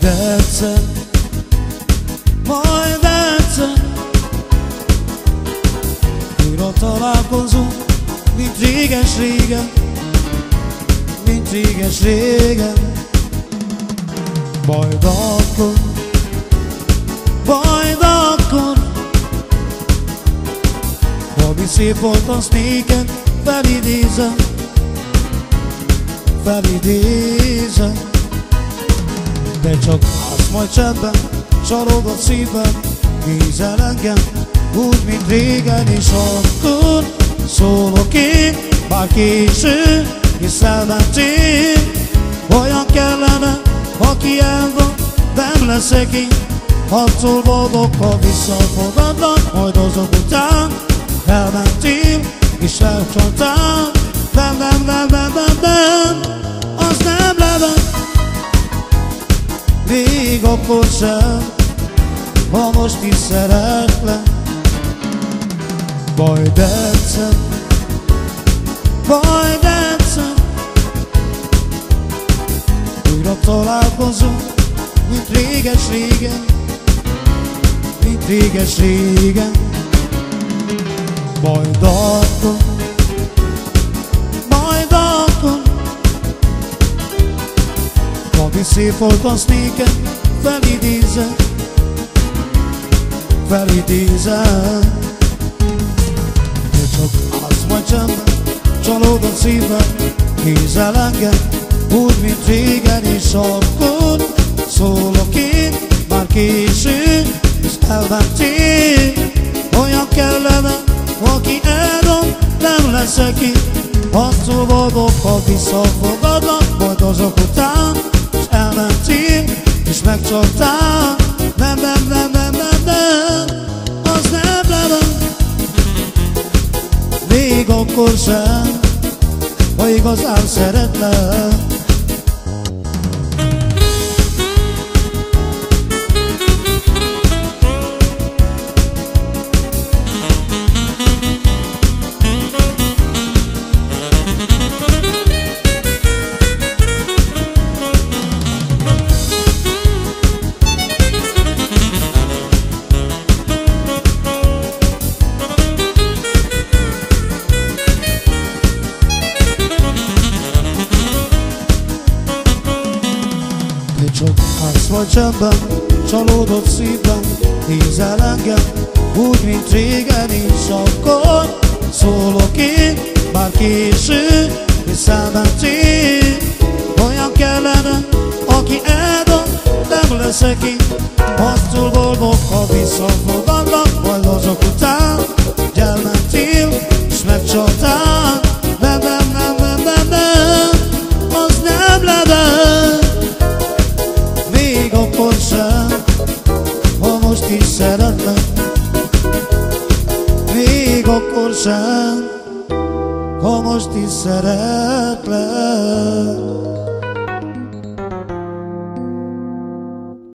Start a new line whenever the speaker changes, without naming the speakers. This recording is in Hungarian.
egyszer, majd egyszer újra találkozunk, mint réges-régen, mint réges-régen. Majd akkor, ami szép volt, azt néked felidézem, felidézem. De csak azt majd csendben, csalód a szívem, nézel engem, úgy, mint régen. És akkor szólok én, bár késő, és elmentél. Olyan kellene, aki elvan, nem leszek én. Attól boldog, ha visszafogadlak, majd azok után elmentél, és elcsaltál. Nem, nem, nem, nem, nem, nem, az nem lehet. Még akkor sem, ha most is szeretlek. Majd egyszer, majd egyszer újra találkozunk, mint réges-régen, mint réges-régen. Majd akkor, ami szép volt, azt néked felidézem, felidézem. De csak az majd csendben, csalód a szívem, nézel engem, úgy, mint régen. És akkor szólok én, már késő, és elmentél. Olyan kellene, aki elrom, nem leszek én. Attól boldog, ha visszafogadlak, majd azok után, és elmentél, és megcsaltál. Nem, nem, nem, nem, nem, nem, az nem lehet. Még akkor sem, ha igazán szeretlek. Csak állsz vagy csendben, csalódott szívben, nézel engem, úgy, mint régen. És akkor szólok én, már késő, és elmentél. Olyan kellene, aki eldom, nem leszek én. Attól boldog, ha visszafogadlak, majd azok után, hogy elmentél, és megcsaltál. Nem, nem, nem, nem, nem, nem, az nem lehet. Még akkor sem, ha most is szeretlek. Még akkor sem, ha most is szeretlek.